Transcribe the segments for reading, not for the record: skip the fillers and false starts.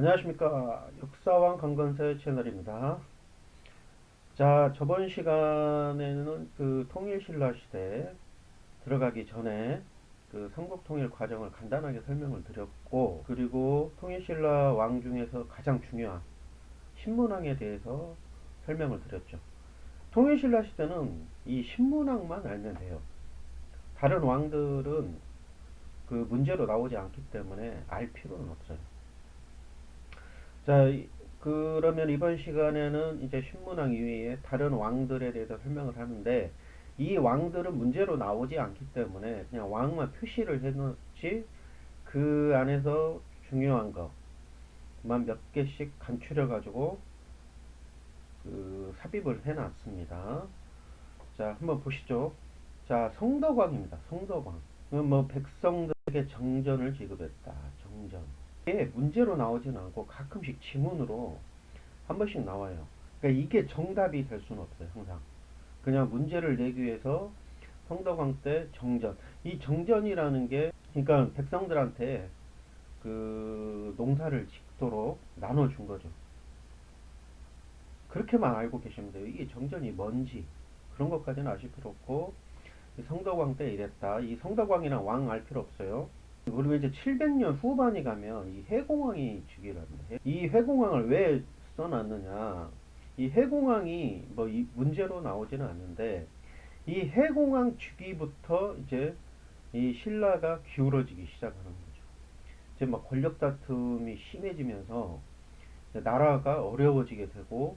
안녕하십니까. 역사왕 강건세 채널입니다. 자, 저번 시간에는 그 통일신라 시대 들어가기 전에 그 삼국통일 과정을 간단하게 설명을 드렸고, 그리고 통일신라 왕 중에서 가장 중요한 신문왕에 대해서 설명을 드렸죠. 통일신라 시대는 이 신문왕만 알면 돼요. 다른 왕들은 그 문제로 나오지 않기 때문에 알 필요는 없어요. 자, 그러면 이번 시간에는 이제 신문왕 이외에 다른 왕들에 대해서 설명을 하는데, 이 왕들은 문제로 나오지 않기 때문에 그냥 왕만 표시를 해놓지, 그 안에서 중요한 것만 몇 개씩 간추려 가지고 그 삽입을 해놨습니다. 자, 한번 보시죠. 자, 성덕왕입니다. 성덕왕. 뭐 백성들에게 정전을 지급했다. 정전. 이게 문제로 나오진 않고 가끔씩 지문으로 한 번씩 나와요. 그러니까 이게 정답이 될 수는 없어요. 항상 그냥 문제를 내기 위해서 성덕왕 때 정전, 이 정전이라는 게 그러니까 백성들한테 그 농사를 짓도록 나눠준 거죠. 그렇게만 알고 계시면 돼요. 이게 정전이 뭔지 그런 것까지는 아실 필요 없고, 성덕왕 때 이랬다. 이 성덕왕이랑 왕 알 필요 없어요. 그리고 이제 700년 후반이 가면 이 해공왕이 즉위를 합니다. 이 해공왕을 왜 써놨느냐? 이 해공왕이 뭐 이 문제로 나오지는 않는데, 이 해공왕 즉위부터 이제 이 신라가 기울어지기 시작하는 거죠. 이제 막 권력 다툼이 심해지면서 나라가 어려워지게 되고,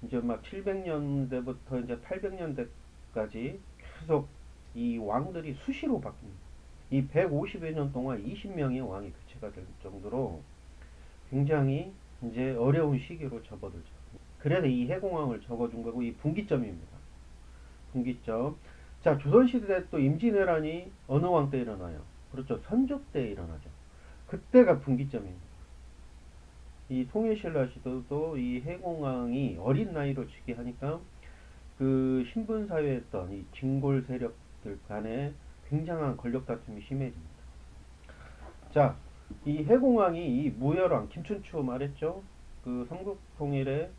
이제 막 700년대부터 이제 800년대까지 계속 이 왕들이 수시로 바뀝니다. 이 150여 년 동안 20명의 왕이 교체가 될 정도로 굉장히 이제 어려운 시기로 접어들죠. 그래서 이 해공왕을 적어준 거고, 이 분기점입니다. 분기점. 자, 조선시대 또 임진왜란이 어느 왕 때 일어나요? 그렇죠. 선조 때 일어나죠. 그때가 분기점입니다. 이 통일신라 시대도 이 해공왕이 어린 나이로 즉위하니까 그 신분사회에 했던 이 진골 세력들 간에 굉장한 권력 다툼이 심해집니다. 자, 이 해공왕이 이 무열왕 김춘추 말했죠. 그 삼국통일에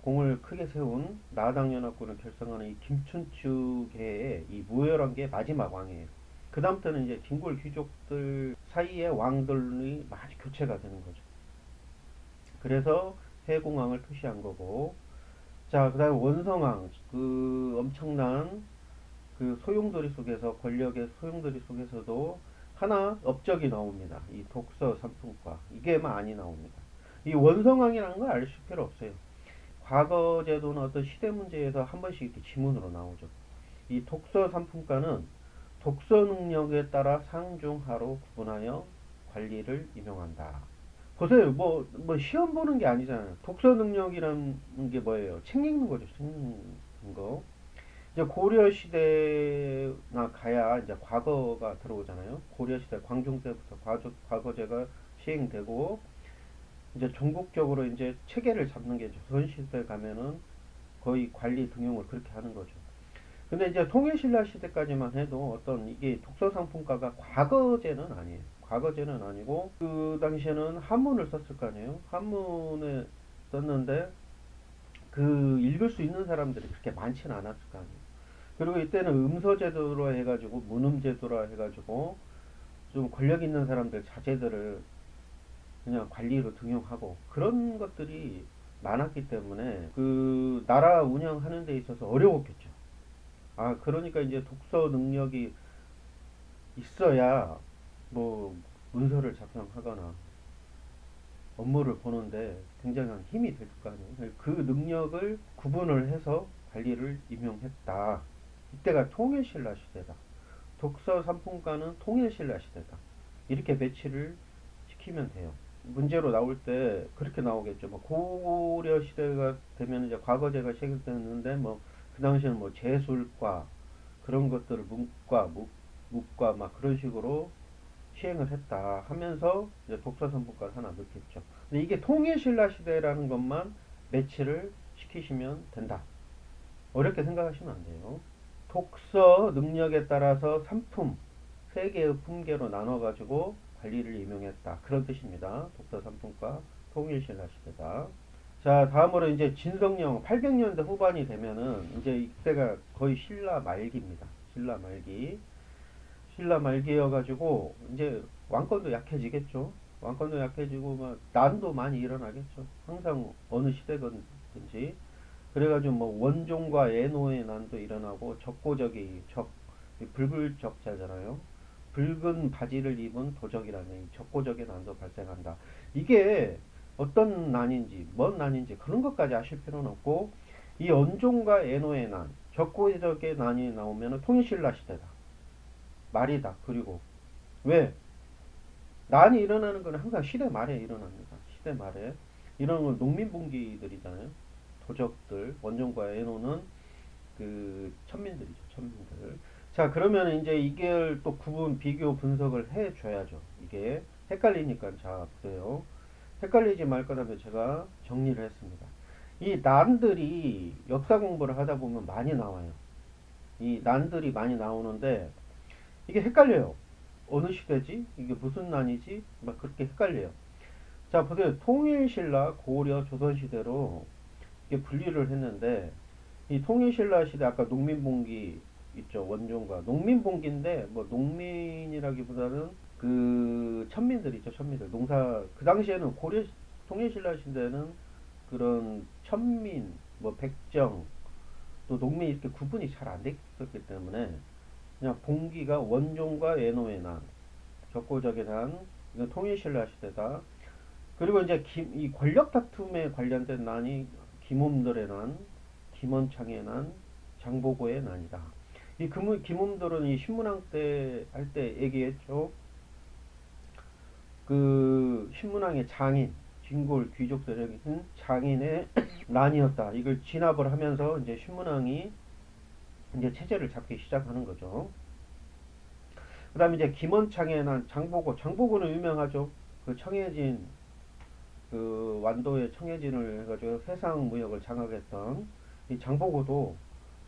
공을 크게 세운 나당연합군을 결성하는 이 김춘추계의 이 무열왕계의 마지막 왕이에요. 그 다음부터는 이제 진골 귀족들 사이의 왕들이 많이 교체가 되는 거죠. 그래서 해공왕을 표시한 거고, 자, 그 다음에 원성왕, 그 엄청난 그 소용돌이 속에서, 권력의 소용돌이 속에서도 하나 업적이 나옵니다. 이 독서 삼품과 이게 많이 나옵니다. 이 원성왕이라는 걸 아실 필요 없어요. 과거 제도는 어떤 시대 문제에서 한 번씩 이렇게 지문으로 나오죠. 이 독서 삼품과는 독서 능력에 따라 상중하로 구분하여 관리를 임용한다. 보세요. 뭐 시험 보는 게 아니잖아요. 독서 능력이라는 게 뭐예요? 책 읽는 거죠. 책 읽는 거. 이제 고려 시대나 가야 이제 과거가 들어오잖아요. 고려 시대 광종 때부터 과거제가 시행되고, 이제 전국적으로 이제 체계를 잡는 게 조선 시대 가면은 거의 관리 등용을 그렇게 하는 거죠. 근데 이제 통일신라 시대까지만 해도 어떤 이게 독서 상품가가 과거제는 아니에요. 과거제는 아니고, 그 당시에는 한문을 썼을 거 아니에요. 한문에 썼는데 그 읽을 수 있는 사람들이 그렇게 많지는 않았을 거 아니에요. 그리고 이때는 음서제도로 해가지고 문음제도라 해가지고 좀 권력 있는 사람들 자제들을 그냥 관리로 등용하고 그런 것들이 많았기 때문에 그 나라 운영하는 데 있어서 어려웠겠죠. 아, 그러니까 이제 독서 능력이 있어야 뭐 문서를 작성하거나 업무를 보는데 굉장한 힘이 될 거 아니에요. 그 능력을 구분을 해서 관리를 임용했다. 이때가 통일신라 시대다. 독서 삼품가는 통일신라 시대다. 이렇게 배치를 시키면 돼요. 문제로 나올 때 그렇게 나오겠죠. 뭐 고려 시대가 되면 이제 과거제가 시행됐는데, 뭐 그 당시에는 뭐 제술과 그런 것들을 문과 막 그런 식으로 시행을 했다 하면서 이제 독서 삼품과를 하나 넣겠죠. 근데 이게 통일신라 시대라는 것만 매치를 시키시면 된다. 어렵게 생각하시면 안 돼요. 독서 능력에 따라서 삼품, 세 개의 품계로 나눠 가지고 관리를 임용했다. 그런 뜻입니다. 독서 삼품과 통일신라 시대다. 자, 다음으로 이제 진성령 800년대 후반이 되면은 이제 이때가 거의 신라 말기입니다. 신라 말기. 신라 말기여가지고 이제 왕권도 약해지겠죠. 왕권도 약해지고 막 난도 많이 일어나겠죠. 항상 어느 시대든지. 그래가지고 뭐 원종과 애노의 난도 일어나고 적고적이 적 불불적자잖아요. 붉은 바지를 입은 도적이라는 이 적고적의 난도 발생한다. 이게 어떤 난인지 뭔 난인지 그런 것까지 아실 필요는 없고 이 원종과 애노의 난 적고적의 난이 나오면 통일신라 시대다. 말이다. 그리고 왜? 난이 일어나는 건 항상 시대 말에 일어납니다. 시대 말에. 이런 건 농민분기들이잖아요. 도적들, 원종과 애노는 그 천민들이죠. 천민들. 자, 그러면 이제 이게 또 구분, 비교, 분석을 해줘야죠. 이게 헷갈리니까 자, 보세요. 헷갈리지 말 거라면 제가 정리를 했습니다. 이 난들이 역사 공부를 하다 보면 많이 나와요. 이 난들이 많이 나오는데 이게 헷갈려요. 어느 시대지? 이게 무슨 난이지? 막 그렇게 헷갈려요. 자, 보세요. 통일신라, 고려, 조선시대로 이게 분리를 했는데 이 통일신라 시대 아까 농민봉기 있죠. 원종과 농민봉기인데 뭐 농민이라기보다는 그 천민들 있죠. 천민들 농사 그 당시에는 고려 통일신라 시대는 그런 천민 뭐 백정 또 농민 이렇게 구분이 잘 안 됐었기 때문에 그냥 봉기가 원종과 애노의 난 적고적의 난 이건 통일신라 시대다. 그리고 이제 이 권력 다툼에 관련된 난이 김움들의 난, 김원창의 난, 장보고의 난이다. 이 김움들은 이 신문왕 때 할 때 얘기했죠. 그 신문왕의 장인, 진골 귀족 세력인 장인의 난이었다. 이걸 진압을 하면서 이제 신문왕이 이제 체제를 잡기 시작하는 거죠. 그 다음에 이제 김원창의 난, 장보고. 장보고는 유명하죠. 그 청해진 그 완도의 청해진을 해가지고 해상 무역을 장악했던 이 장보고도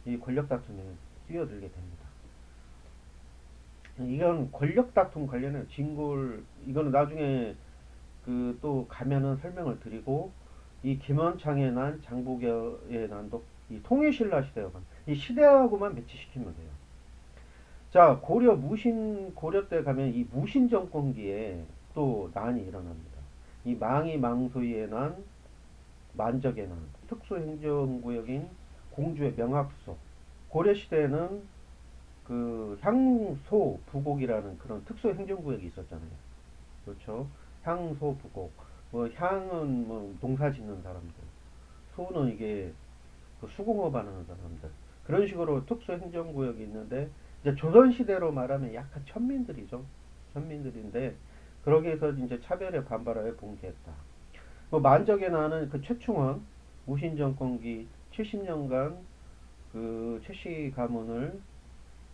이 권력 다툼에 뛰어들게 됩니다. 이건 권력 다툼 관련해 진골 이거는 나중에 그 또 가면은 설명을 드리고 이 김원창의 난 장보고의 난도 이 통일신라 시대와 이 시대하고만 매치시키면 돼요. 자 고려 때 가면 이 무신 정권기에 또 난이 일어납니다. 이 망이 망소의 난, 만적의 난, 특수행정구역인 공주의 명학소. 고려시대에는 그 향소 부곡이라는 그런 특수행정구역이 있었잖아요. 그렇죠? 향소 부곡. 뭐 향은 뭐 농사 짓는 사람들, 소는 이게 그 수공업 하는 사람들. 그런 식으로 특수행정구역이 있는데 이제 조선시대로 말하면 약간 천민들이죠. 천민들인데 그러기 위해서 이제 차별에 반발하여 봉기했다. 뭐 만적의 나는 그 최충원 무신정권기 70년간 그 최씨 가문을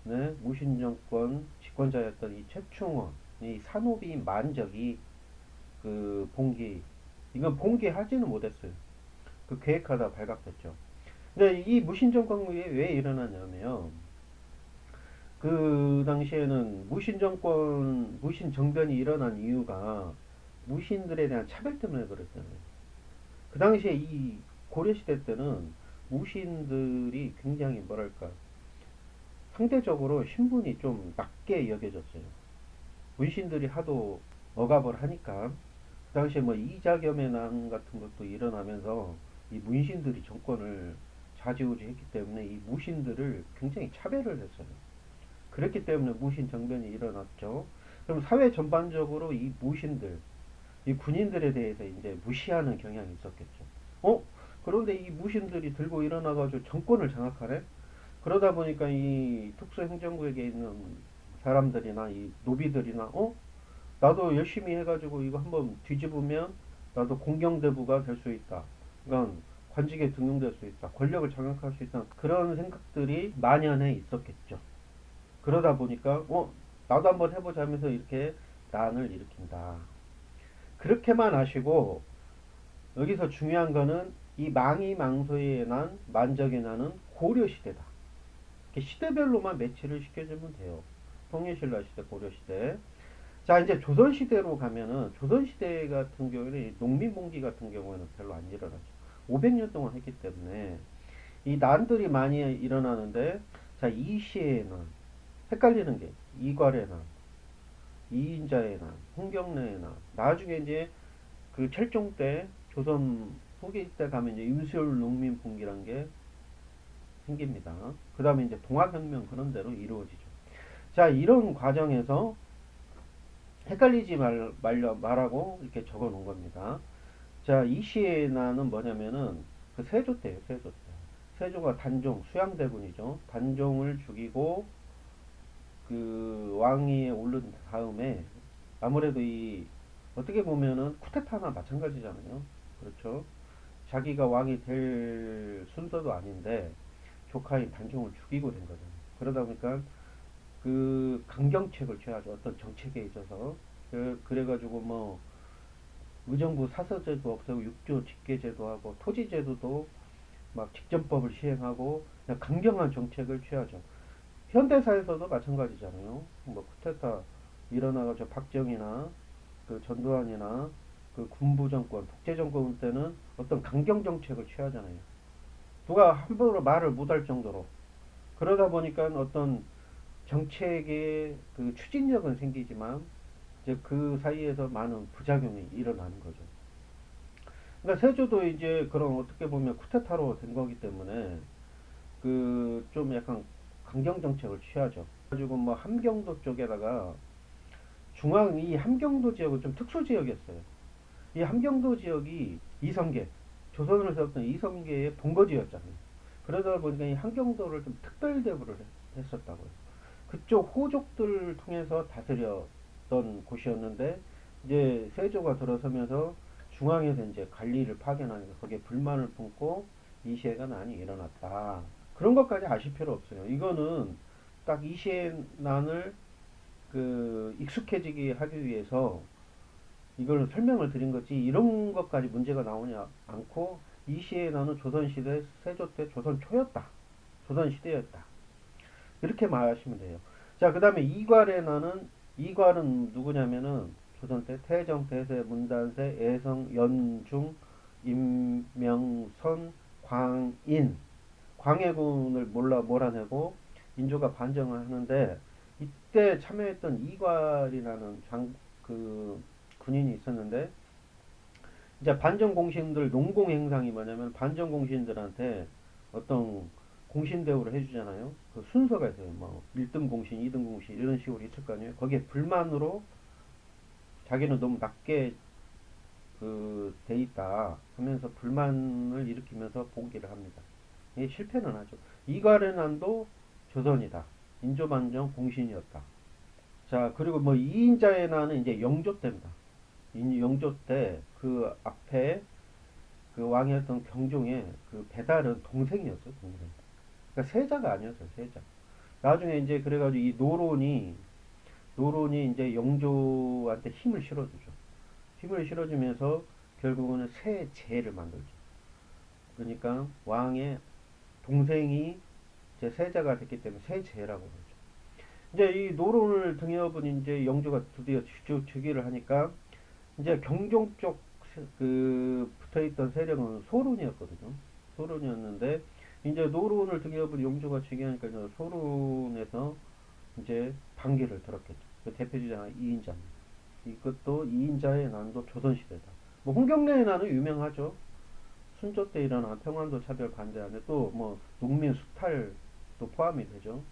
네, 무신정권 집권자였던 이 최충원 이 산호비인 만적이 그 봉기 이건 봉기하지는 못했어요. 그 계획하다 발각됐죠. 근데 이 무신정권이 왜 일어났냐면 그 당시에는 무신정변이 일어난 이유가 무신들에 대한 차별 때문에 그랬잖아요. 그 당시에 이 고려시대 때는 무신들이 굉장히 뭐랄까, 상대적으로 신분이 좀 낮게 여겨졌어요. 문신들이 하도 억압을 하니까, 그 당시에 뭐 이자겸의 난 같은 것도 일어나면서 이 문신들이 정권을 좌지우지했기 때문에 이 무신들을 굉장히 차별을 했어요. 그랬기 때문에 무신 정변이 일어났죠. 그럼 사회 전반적으로 이 무신들, 이 군인들에 대해서 이제 무시하는 경향이 있었겠죠. 그런데 이 무신들이 들고 일어나가지고 정권을 장악하네? 그러다 보니까 이 특수행정구역에 있는 사람들이나 이 노비들이나, 나도 열심히 해가지고 이거 한번 뒤집으면 나도 공경대부가 될 수 있다. 그러니까 관직에 등용될 수 있다. 권력을 장악할 수 있다. 그런 생각들이 만연해 있었겠죠. 그러다 보니까 나도 한번 해보자 하면서 이렇게 난을 일으킨다. 그렇게만 아시고 여기서 중요한 거는 이 망이 망소의 난, 만적의 난은 고려시대다. 이렇게 시대별로만 매치를 시켜주면 돼요. 통일신라 시대, 고려시대. 자, 이제 조선시대로 가면은, 조선시대 같은 경우에는 이 농민봉기 같은 경우에는 별로 안 일어나죠. 500년 동안 했기 때문에 이 난들이 많이 일어나는데, 자, 이 시에는 헷갈리는 게 이괄의 난, 이인자의 난, 홍경래의 난, 나중에 이제 그 철종 때 조선 후기 때 가면 이제 임시울 농민봉기란 게 생깁니다. 그 다음에 이제 동학혁명 그런 대로 이루어지죠. 자, 이런 과정에서 헷갈리지 말라고 이렇게 적어 놓은 겁니다. 자, 이 시의 난은 뭐냐면은 그 세조 때예요, 세조 때. 세조가 단종, 수양대군이죠. 단종을 죽이고 그 왕위에 오른 다음에 아무래도 이 어떻게 보면은 쿠데타나 마찬가지잖아요. 그렇죠. 자기가 왕이 될 순서도 아닌데 조카인 단종을 죽이고 된 거잖아요. 그러다 보니까 그 강경책을 취하죠. 어떤 정책에 있어서. 그래가지고 뭐 의정부 사서제도 없애고 육조 직계제도 하고 토지제도도 막 직전법을 시행하고 그냥 강경한 정책을 취하죠. 현대사에서도 마찬가지잖아요. 뭐 쿠데타 일어나가지고 박정희나 그 전두환이나 그 군부 정권, 독재 정권 때는 어떤 강경 정책을 취하잖아요. 누가 함부로 말을 못할 정도로. 그러다 보니까 어떤 정책의 그 추진력은 생기지만 이제 그 사이에서 많은 부작용이 일어나는 거죠. 그러니까 세조도 이제 그런 어떻게 보면 쿠데타로 된 거기 때문에 그 좀 약간 강경 정책을 취하죠. 가지고 뭐 함경도 쪽에다가 중앙 이 함경도 지역은 좀 특수 지역이었어요. 이 함경도 지역이 이성계 조선을 세웠던 이성계의 본거지였잖아요. 그러다 보니까 이 함경도를 좀 특별 대우를 했었다고요. 그쪽 호족들을 통해서 다스렸던 곳이었는데 이제 세조가 들어서면서 중앙에서 이제 관리를 파견하니까 거기에 불만을 품고 이시해가 난이 일어났다. 그런 것까지 아실 필요 없어요. 이거는 딱 이시해 난을 그 익숙해지게 하기 위해서 이걸 설명을 드린 거지 이런 것까지 문제가 나오냐 않고 이시해 난은 조선시대 세조 때 조선 초였다. 조선시대였다. 이렇게 말하시면 돼요. 자, 그 다음에 이괄의 난은 이괄은 누구냐면은 조선 때 태정, 대세, 문단세, 애성, 연중, 임명선, 광인 광해군을 몰아내고 인조가 반정을 하는데 이때 참여했던 이괄이라는 그 군인이 있었는데 이제 반정 공신들 농공 행상이 뭐냐면 반정 공신들한테 어떤 공신 대우를 해주잖아요. 그 순서가 있어요. 뭐 1등 공신, 2등 공신 이런 식으로 있을 거 아니에요. 거기에 불만으로 자기는 너무 낮게 그 돼 있다 하면서 불만을 일으키면서 봉기를 합니다. 이게 실패는 하죠. 이괄의 난도 조선이다. 인조반정 공신이었다. 자, 그리고 뭐 이인자의 난은 이제 영조 때입니다. 영조 때 그 앞에 그 왕이었던 경종의 그 배달은 동생이었어요, 동생. 그러니까 세자가 아니었어요, 세자. 나중에 이제 그래가지고 이 노론이 이제 영조한테 힘을 실어주죠. 힘을 실어주면서 결국은 세제를 만들죠. 그러니까 왕의 동생이 이제 세자가 됐기 때문에 세제라고 그러죠. 이제 이 노론을 등여업은 이제 영조가 드디어 즉위를 하니까 이제 경종 쪽 그 붙어있던 세력은 소론이었거든요. 소론이었는데 이제 노론을 등여업을 영조가 즉위하니까 소론에서 이제 반기를 들었겠죠. 그 대표주자가 이인자입니다. 이것도 이인자의 난도 조선시대다. 뭐 홍경래의 난은 유명하죠. 순조 때 일어난 평안도 차별 반대안에 또 뭐 농민 수탈도 포함이 되죠.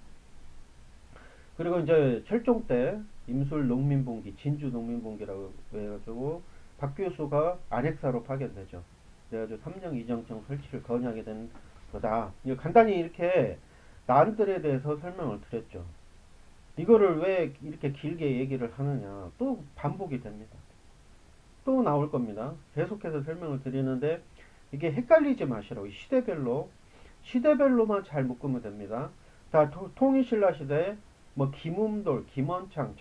그리고 이제 철종 때 임술 농민봉기, 진주 농민봉기라고 해가지고 박교수가 안핵사로 파견되죠. 그래가지고 삼령 이정청 설치를 건의하게 된 거다. 간단히 이렇게 난들에 대해서 설명을 드렸죠. 이거를 왜 이렇게 길게 얘기를 하느냐. 또 반복이 됩니다. 또 나올 겁니다. 계속해서 설명을 드리는데 이게 헷갈리지 마시라고. 시대별로만 잘 묶으면 됩니다. 자, 통일신라 시대 뭐 김음돌, 김원창,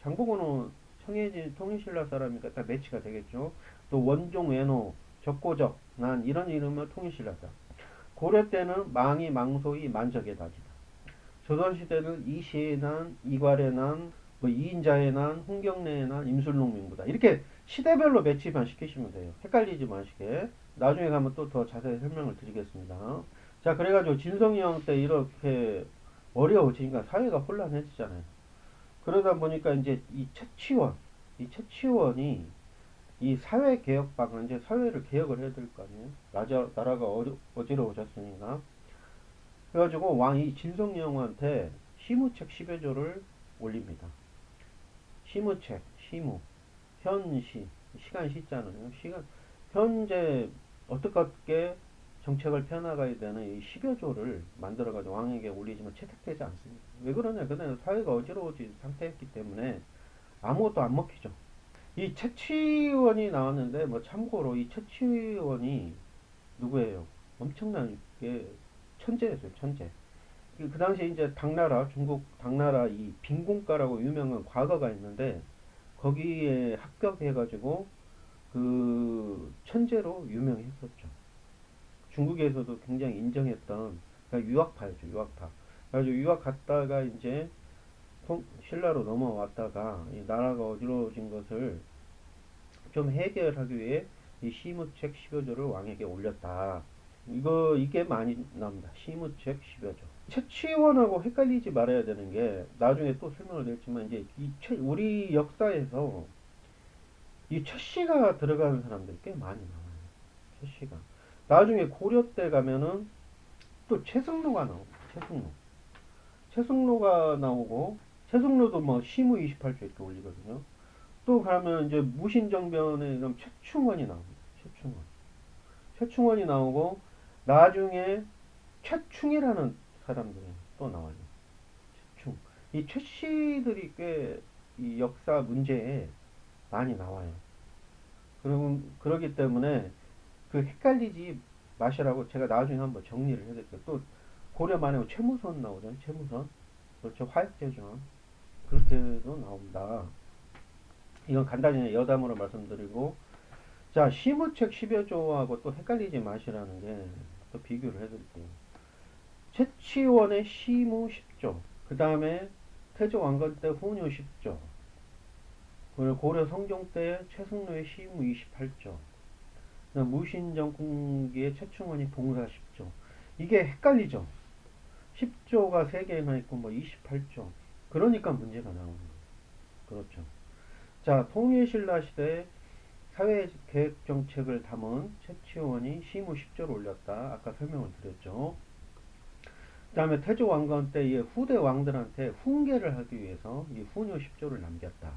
장보고는 청해진 통일신라 사람이니까 딱 매치가 되겠죠. 또 원종, 외노, 적고적, 난 이런 이름은 통일신라다. 고려 때는 망이, 망소이, 만적의 다지다. 조선시대는 이시의 난, 이괄의 난, 뭐 이인자의 난, 홍경래의 난, 임술롱명부다. 이렇게 시대별로 매치만 시키시면 돼요. 헷갈리지 마시게. 나중에 가면 또 더 자세히 설명을 드리겠습니다. 자, 그래가지고 진성이 형 때 이렇게 어려워지니까 사회가 혼란해지잖아요. 그러다 보니까 이제 이 최치원이 이 사회 개혁 방안, 이제 사회를 개혁을 해야 될 거 아니에요? 나라가 어지러워졌으니까. 그래가지고 왕이 진성이 형한테 시무책 10여 조를 올립니다. 시무책, 시무, 현시, 시간 시잖아요. 시간, 현재 어떻게 정책을 펴나가야 되는 이 10여 조를 만들어가지고 왕에게 올리지만 채택되지 않습니다. 왜 그러냐? 그때는 사회가 어지러워진 상태였기 때문에 아무것도 안 먹히죠. 이 채치원이 나왔는데, 뭐 참고로 이 채치원이 누구예요? 엄청나게 천재였어요, 천재. 그 당시에 이제 당나라, 중국 당나라 이 빈공가라고 유명한 과거가 있는데, 거기에 합격해가지고 그 천재로 유명했었죠. 중국에서도 굉장히 인정했던, 그러니까 유학파였죠, 유학파. 그래가지고 유학 갔다가 이제 신라로 넘어왔다가 이 나라가 어지러워진 것을 좀 해결하기 위해 이 시무책 10여조를 왕에게 올렸다. 이게 많이 나옵니다. 시무책 10여조. 채치원하고 헷갈리지 말아야 되는 게, 나중에 또 설명을 드렸지만, 이제 우리 역사에서 이 최씨가 들어가는 사람들이 꽤 많이 나와요. 최씨가. 나중에 고려 때 가면은 또 최승로가 나옵니다. 최승로가 나오고, 최승로도 뭐 시무 28조 이렇게 올리거든요. 또 가면 이제 무신정변에 그럼 최충원이 나옵니다. 최충원이 나오고, 나중에 최충이라는 사람들이 또 나와요. 최충. 이 최씨들이 꽤 이 역사 문제에 많이 나와요. 그러기 때문에 그 헷갈리지 마시라고 제가 나중에 한번 정리를 해드릴게요. 또 고려 만에 최무선 나오잖아요. 최무선. 그렇죠. 화약제죠. 그렇게도 나옵니다. 이건 간단히 여담으로 말씀드리고, 자, 시무책 10여 조하고 또 헷갈리지 마시라는 게 또 비교를 해드릴게요. 최치원의 시무 10조, 그 다음에 태조 왕건 때 후녀 10조, 그리고 고려 성종 때 최승로의 시무 28조, 무신정궁기의 최충원이 봉사 10조. 이게 헷갈리죠. 10조가 3개나 있고 뭐 28조. 그러니까 문제가 나오는 거예요. 그렇죠. 자, 통일신라 시대에 사회계획정책을 담은 최치원이 시무 10조를 올렸다. 아까 설명을 드렸죠. 그 다음에 태조 왕건 때 후대 왕들한테 훈계를 하기 위해서 이 후녀 10조를 남겼다.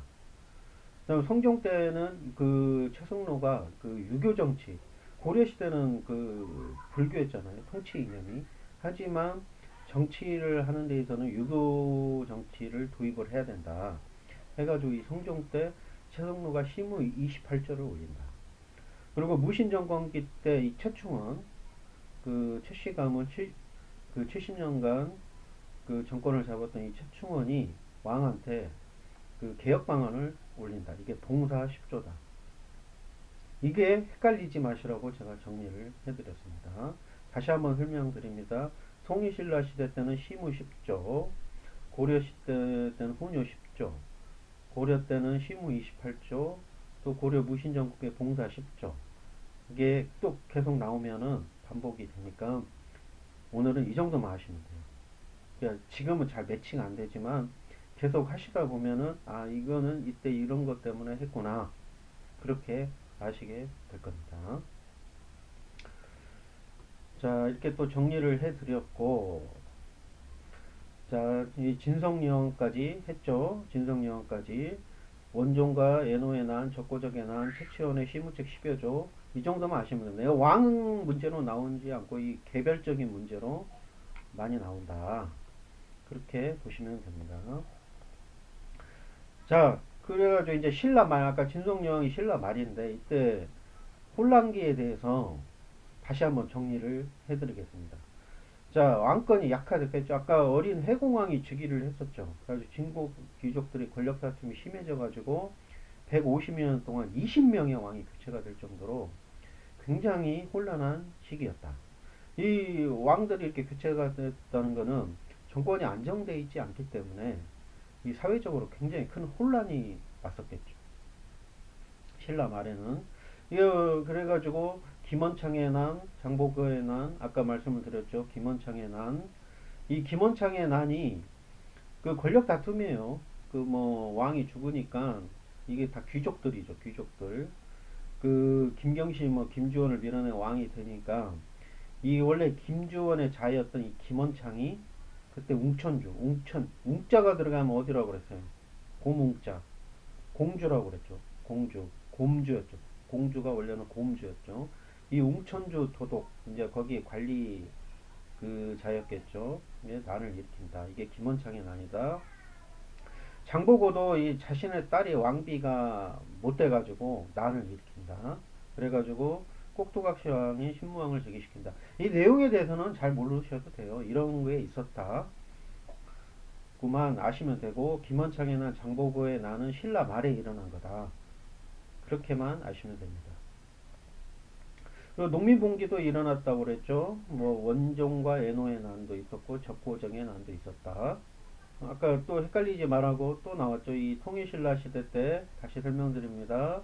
그 다음에 성종 때는 그 최승로가 그 유교정치, 고려시대는 그 불교였잖아요. 통치 이념이. 하지만 정치를 하는 데 있어서는 유교 정치를 도입을 해야 된다. 해가지고 이 성종 때 최승로가 시무 28조를 올린다. 그리고 무신정권기 때 이 최충원, 그 최씨 가문 그 70년간 그 정권을 잡았던 이 최충원이 왕한테 그 개혁 방안을 올린다. 이게 봉사 10조다. 이게 헷갈리지 마시라고 제가 정리를 해드렸습니다. 다시 한번 설명드립니다. 송이신라 시대 때는 시무 10조, 고려 시대 때는 후녀 10조, 고려 때는 시무 28조, 또 고려 무신정국의 봉사 10조. 이게 또 계속 나오면은 반복이 되니까 오늘은 이 정도만 하시면 돼요. 그러니까 지금은 잘 매칭 안 되지만 계속 하시다 보면은 아, 이거는 이때 이런 것 때문에 했구나. 그렇게 아시게 될 겁니다. 자, 이렇게 또 정리를 해 드렸고, 자, 이 진성여왕까지 했죠. 진성여왕까지. 원종과 애노의 난, 적고적의 난, 최치원의 시무책 10여조. 이 정도만 아시면 됩니다. 왕 문제로 나오지 않고 이 개별적인 문제로 많이 나온다. 그렇게 보시면 됩니다. 자, 그래가지고 이제 신라 말, 아까 진성여왕이 신라 말인데, 이때 혼란기에 대해서 다시 한번 정리를 해드리겠습니다. 자, 왕권이 약화됐겠죠. 아까 어린 해공왕이 즉위를 했었죠. 그래서 진국 귀족들의 권력 다툼이 심해져가지고 150년 동안 20명의 왕이 교체가 될 정도로 굉장히 혼란한 시기였다. 이 왕들이 이렇게 교체가 됐다는 것은 정권이 안정되어 있지 않기 때문에 이 사회적으로 굉장히 큰 혼란이 왔었겠죠. 신라 말에는. 그래가지고 김원창의 난, 장보고의 난, 아까 말씀을 드렸죠. 김원창의 난. 이 김원창의 난이 그 권력 다툼이에요. 그 뭐 왕이 죽으니까 이게 다 귀족들이죠. 귀족들. 그 김경시 뭐 김주원을 밀어낸 왕이 되니까 이 원래 김주원의 자였던 이 김원창이 그때 웅천주, 웅자가 들어가면 어디라고 그랬어요? 곰웅자, 공주라고 그랬죠. 공주, 곰주였죠. 공주가 원래는 곰주였죠. 이 웅천주 도독, 이제 거기 관리 그 자였겠죠. 예, 난을 일으킨다. 이게 김원창의 난이다. 장보고도 이 자신의 딸이 왕비가 못 돼가지고 난을 일으킨다. 그래가지고 꼭두각시 왕이 신무왕을 즉위시킨다. 이 내용에 대해서는 잘 모르셔도 돼요. 이런 게 있었다. 구만 아시면 되고 김원창의 난, 장보고의 난은 신라 말에 일어난 거다. 그렇게만 아시면 됩니다. 그리고 농민봉기도 일어났다고 그랬죠. 뭐 원종과 애노의 난도 있었고 적고정의 난도 있었다. 아까 또 헷갈리지 말라고 또 나왔죠. 이 통일신라 시대 때 다시 설명드립니다.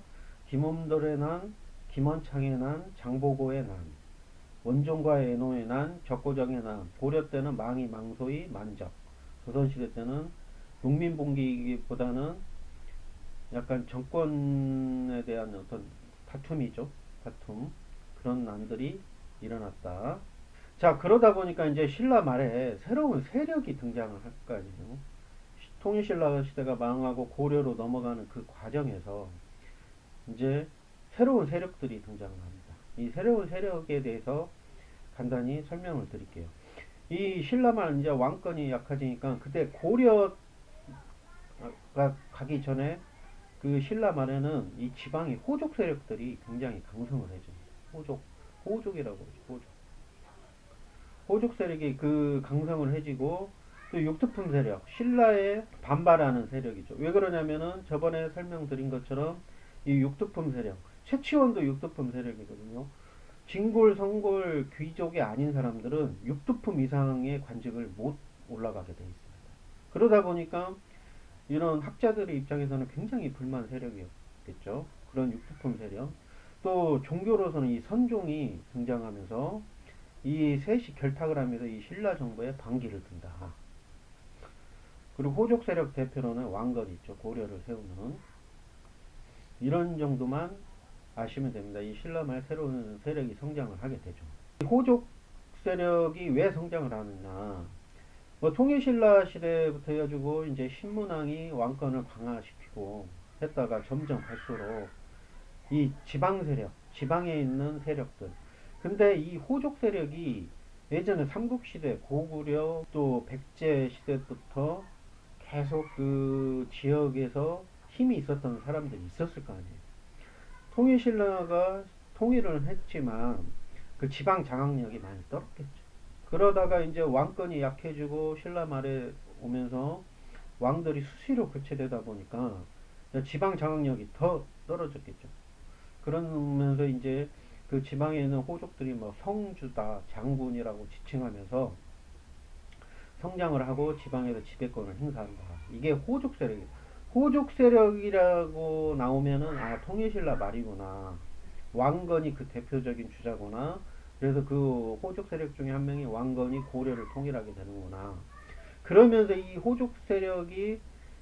김엄돌의 난, 김원창의 난, 장보고의 난, 원종과 애노의 난, 적고정의 난. 고려 때는 망이 망소의 만적. 조선시대 때는 농민봉기보다는 약간 정권에 대한 어떤 다툼이죠. 다툼. 그런 난들이 일어났다. 자, 그러다 보니까 이제 신라 말에 새로운 세력이 등장을 할 거 아니에요. 통일신라 시대가 망하고 고려로 넘어가는 그 과정에서 이제 새로운 세력들이 등장을 합니다. 이 새로운 세력에 대해서 간단히 설명을 드릴게요. 이 신라말 이제 왕권이 약해지니까 그때 고려가 가기 전에 그 신라 말에는 이 지방의 호족 세력들이 굉장히 강성을 해줍니다. 호족이라고 그러죠. 호족 세력이 그 강성을 해지고 또 육투품 세력, 신라에 반발하는 세력이죠. 왜 그러냐면은 저번에 설명드린 것처럼 이 육투품 세력, 최치원도 육투품 세력이거든요. 진골, 성골, 귀족이 아닌 사람들은 육두품 이상의 관직을 못 올라가게 돼 있습니다. 그러다 보니까 이런 학자들의 입장에서는 굉장히 불만 세력이었겠죠. 그런 육두품 세력. 또 종교로서는 이 선종이 등장하면서 이 셋이 결탁을 하면서 이 신라 정부에 반기를 든다. 그리고 호족 세력 대표로는 왕건이 있죠. 고려를 세우는. 이런 정도만 아시면 됩니다. 이 신라말 새로운 세력이 성장을 하게 되죠. 호족 세력이 왜 성장을 하느냐. 뭐 통일신라 시대부터 해가지고 이제 신문왕이 왕권을 강화시키고 했다가 점점 갈수록 이 지방 세력, 지방에 있는 세력들. 근데 이 호족 세력이 예전에 삼국시대, 고구려, 또 백제 시대부터 계속 그 지역에서 힘이 있었던 사람들이 있었을 거 아니에요. 통일신라가 통일을 했지만 그 지방 장악력이 많이 떨어졌겠죠. 그러다가 이제 왕권이 약해지고 신라 말에 오면서 왕들이 수시로 교체되다 보니까 지방 장악력이 더 떨어졌겠죠. 그러면서 이제 그 지방에 있는 호족들이 뭐 성주다, 장군이라고 지칭하면서 성장을 하고 지방에서 지배권을 행사한다. 이게 호족 세력이에요. 호족 세력이라고 나오면은 아 통일신라 말이구나. 왕건이 그 대표적인 주자구나. 그래서 그 호족 세력 중에 한 명이 왕건이 고려를 통일하게 되는구나. 그러면서 이 호족 세력이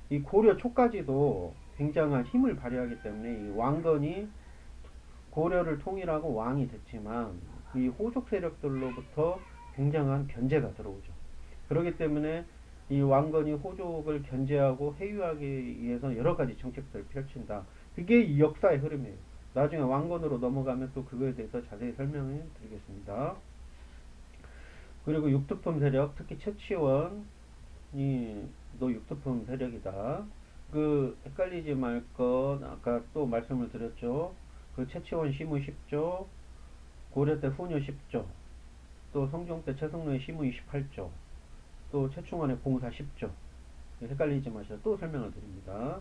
이 고려 초까지도 굉장한 힘을 발휘하기 때문에 이 왕건이 고려를 통일하고 왕이 됐지만 이 호족 세력들로부터 굉장한 견제가 들어오죠. 그렇기 때문에 이 왕건이 호족을 견제하고 해유하기 위해서 여러 가지 정책들을 펼친다. 그게 이 역사의 흐름이에요. 나중에 왕건으로 넘어가면 또 그거에 대해서 자세히 설명해 드리겠습니다. 그리고 육두품 세력, 특히 최치원이 또 육두품 세력이다. 그 헷갈리지 말 것 아까 또 말씀을 드렸죠. 그 최치원 시무 10조, 고려 때 후녀 10조, 또 성종 때 최성로의 시무 28조, 또 최충원의 봉사 10조. 헷갈리지 마셔. 또 설명을 드립니다.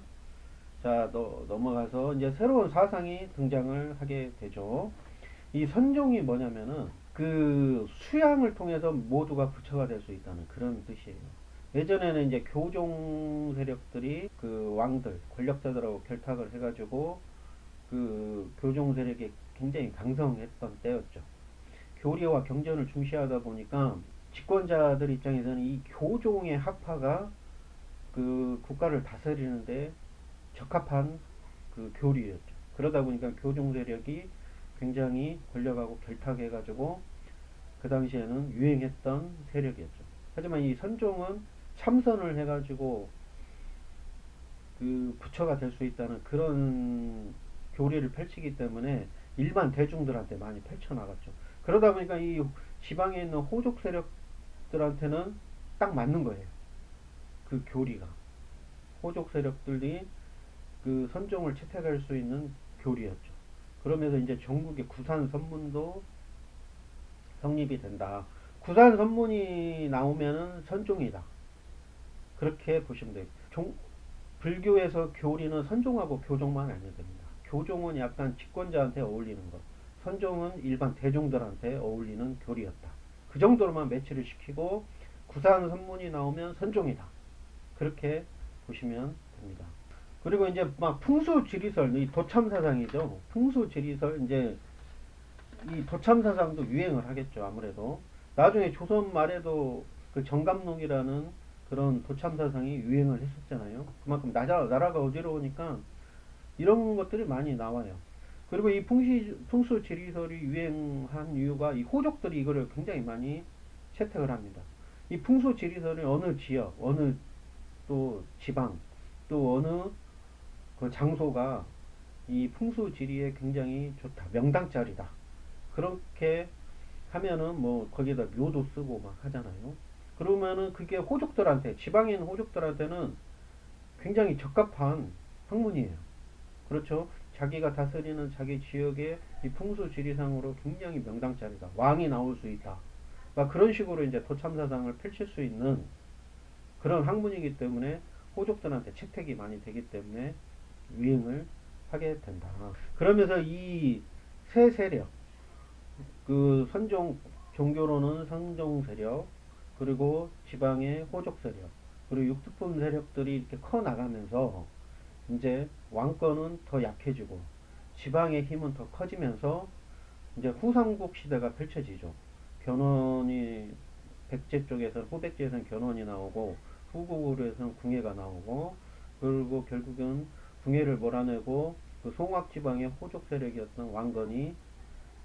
자, 넘어가서 이제 새로운 사상이 등장을 하게 되죠. 이 선종이 뭐냐면은 그 수양을 통해서 모두가 부처가 될 수 있다는 그런 뜻이에요. 예전에는 이제 교종 세력들이 그 왕들, 권력자들하고 결탁을 해가지고 그 교종 세력이 굉장히 강성했던 때였죠. 교리와 경전을 중시하다 보니까 집권자들 입장에서는 이 교종의 학파가 그 국가를 다스리는데 적합한 그 교리였죠. 그러다 보니까 교종 세력이 굉장히 권력하고 결탁해가지고 그 당시에는 유행했던 세력이었죠. 하지만 이 선종은 참선을 해가지고 그 부처가 될 수 있다는 그런 교리를 펼치기 때문에 일반 대중들한테 많이 펼쳐나갔죠. 그러다 보니까 이 지방에 있는 호족 세력들한테는 딱 맞는 거예요. 그 교리가. 호족 세력들이 그 선종을 채택할 수 있는 교리였죠. 그러면서 이제 전국의 구산 선문도 성립이 된다. 구산 선문이 나오면은 선종이다. 그렇게 보시면 돼요. 불교에서 교리는 선종하고 교종만 아니면 됩니다. 교종은 약간 집권자한테 어울리는 것. 선종은 일반 대중들한테 어울리는 교리였다. 그 정도로만 매치를 시키고 구산 선문이 나오면 선종이다. 그렇게 보시면 됩니다. 그리고 이제 막 풍수지리설, 이 도참사상이죠. 풍수지리설, 이제 이 도참사상도 유행을 하겠죠. 아무래도 나중에 조선 말에도 그 정감록이라는 그런 도참사상이 유행을 했었잖아요. 그만큼 나라가 어지러우니까 이런 것들이 많이 나와요. 그리고 이 풍수지리설이 유행한 이유가 이 호족들이 이거를 굉장히 많이 채택을 합니다. 이 풍수지리설이 어느 지역, 어느 또 지방, 또 어느 그 장소가 이 풍수지리에 굉장히 좋다, 명당짜리다. 그렇게 하면은 뭐 거기에다 묘도 쓰고 막 하잖아요. 그러면은 그게 호족들한테, 지방에 있는 호족들한테는 굉장히 적합한 학문이에요. 그렇죠? 자기가 다스리는 자기 지역의 이 풍수지리상으로 굉장히 명당짜리다. 왕이 나올 수 있다. 그러니까 그런 식으로 이제 도참사상을 펼칠 수 있는 그런 학문이기 때문에 호족들한테 채택이 많이 되기 때문에 유행을 하게 된다. 그러면서 이 세 세력, 그 선종, 종교로는 선종 세력, 그리고 지방의 호족 세력, 그리고 육특품 세력들이 이렇게 커 나가면서 이제 왕권은 더 약해지고 지방의 힘은 더 커지면서 이제 후삼국 시대가 펼쳐지죠. 견훤이 백제 쪽에서는, 후백제에서는 견훤이 나오고 후국으로에서는 궁예가 나오고, 그리고 결국은 궁예를 몰아내고 그 송악 지방의 호족 세력이었던 왕건이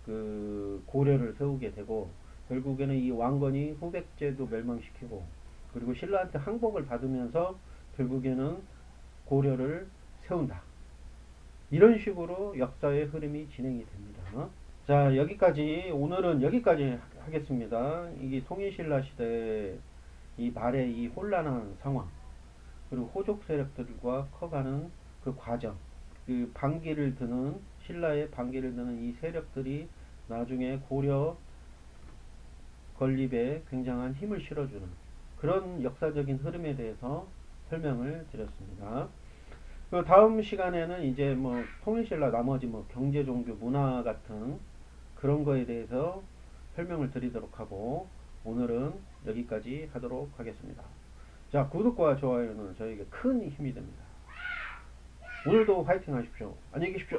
그 고려를 세우게 되고, 결국에는 이 왕건이 후백제도 멸망시키고, 그리고 신라한테 항복을 받으면서 결국에는 고려를 세운다. 이런 식으로 역사의 흐름이 진행이 됩니다. 자, 여기까지, 오늘은 여기까지 하겠습니다. 이게 통일신라 시대 이 말의 이 혼란한 상황, 그리고 호족 세력들과 커가는 그 과정, 그 반기를 드는, 신라의 반기를 드는 이 세력들이 나중에 고려 건립에 굉장한 힘을 실어주는 그런 역사적인 흐름에 대해서 설명을 드렸습니다. 그 다음 시간에는 이제 뭐 통일신라 나머지 뭐 경제, 종교, 문화 같은 그런 거에 대해서 설명을 드리도록 하고, 오늘은 여기까지 하도록 하겠습니다. 자, 구독과 좋아요는 저에게 큰 힘이 됩니다. 오늘도 화이팅 하십시오. 안녕히 계십시오.